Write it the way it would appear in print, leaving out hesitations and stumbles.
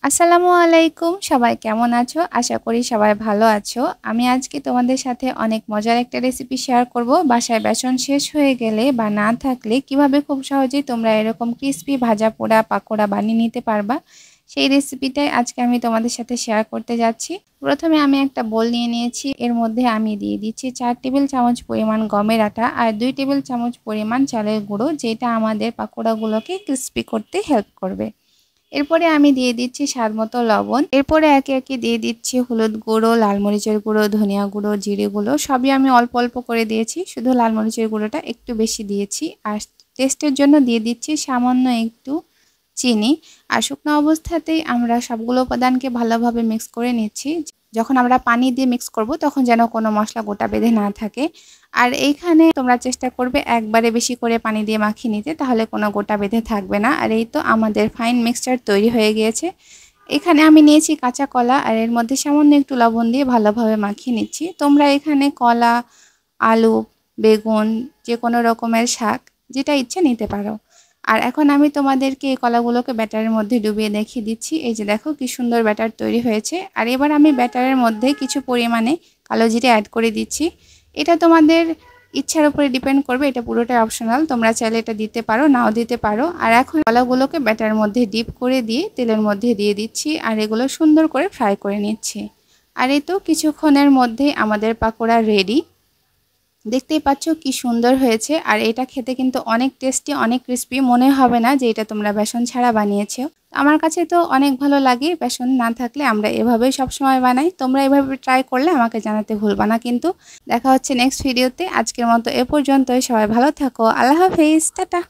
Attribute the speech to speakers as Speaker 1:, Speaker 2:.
Speaker 1: আসসালামু আলাইকুম, সবাই কেমন আছো? আশা করি সবাই ভালো আছো। আমি আজকে তোমাদের সাথে অনেক মজার একটা রেসিপি শেয়ার করব। বাসায় বেসন শেষ হয়ে গেলে বা না থাকলে কিভাবে খুব সহজেই তোমরা এরকম ক্রিস্পি ভাজা পোড়া পাকোড়া বানিয়ে নিতে পারবা, সেই রেসিপিটাই আজকে আমি তোমাদের সাথে শেয়ার করতে যাচ্ছি। প্রথমে আমি একটা বোল নিয়ে নিয়েছি। এর মধ্যে আমি দিয়ে দিচ্ছি 4 টেবিল চামচ পরিমাণ গমের আটা আর 2 টেবিল চামচ পরিমাণ চালের গুঁড়ো, যেটা আমাদের পাকোড়াগুলোকে ক্রিস্পি করতে হেল্প করবে। এরপরে আমি দিয়ে দিচ্ছি স্বাদমতো লবণ। এরপরে একে একে দিয়ে দিচ্ছি হলুদ গুঁড়ো, লাল মরিচের গুঁড়ো, ধনিয়া গুঁড়ো, জিরে গুঁড়ো, সবই আমি অল্প অল্প করে দিয়েছি। শুধু লাল মরিচের গুঁড়োটা একটু বেশি দিয়েছি। আর টেস্টের জন্য দিয়ে দিচ্ছি সামান্য একটু চিনি। আর শুকনো অবস্থাতেই আমরা সবগুলো উপাদানকে ভালোভাবে মিক্স করে নিচ্ছি। যখন আমরা পানি দিয়ে মিক্স করব তখন যেন কোনো মশলা গোটা বেঁধে না থাকে। আর এইখানে তোমরা চেষ্টা করবে একবারে বেশি করে পানি দিয়ে মাখিয়ে নিতে, তাহলে কোনো গোটা বেঁধে থাকবে না। আর এই তো আমাদের ফাইন মিক্সচার তৈরি হয়ে গিয়েছে। এখানে আমি নিয়েছি কাঁচা কলা আর এর মধ্যে সামান্য একটু লবণ দিয়ে ভালোভাবে মাখিয়ে নিচ্ছি। তোমরা এখানে কলা, আলু, বেগুন, যে কোনো রকমের শাক যেটা ইচ্ছে নিতে পারো। আর এখন আমি তোমাদেরকে এই কলাগুলোকে ব্যাটারের মধ্যে ডুবিয়ে দেখিয়ে দিচ্ছি। এই যে দেখো কি সুন্দর ব্যাটার তৈরি হয়েছে। আর এবার আমি ব্যাটারের মধ্যে কিছু পরিমাণে কালো জিরে অ্যাড করে দিচ্ছি। এটা তোমাদের ইচ্ছার উপরে ডিপেন্ড করবে, এটা পুরোটাই অপশনাল, তোমরা চাইলে এটা দিতে পারো নাও দিতে পারো। আর এখন কলাগুলোকে ব্যাটারের মধ্যে ডিপ করে দিয়ে তেলের মধ্যে দিয়ে দিচ্ছি আর এগুলো সুন্দর করে ফ্রাই করে নিচ্ছি। আর এই তো কিছুক্ষণের মধ্যেই আমাদের পাকোড়া রেডি। দেখতেই পাচ্ছ কি সুন্দর হয়েছে। আর এটা খেতে কিন্তু অনেক টেস্টি, অনেক ক্রিস্পি, মনে হবে না যে এটা তোমরা বেসন ছাড়া বানিয়েছো। আমার কাছে তো অনেক ভালো লাগে। বেসন না থাকলে আমরা এভাবেই সবসময় বানাই। তোমরা এভাবে ট্রাই করলে আমাকে জানাতে ভুলবা না কিন্তু। দেখা হচ্ছে নেক্সট ভিডিওতে। আজকের মতো এ পর্যন্তই। সবাই ভালো থাকো। আল্লাহ হাফেজ, টাটা।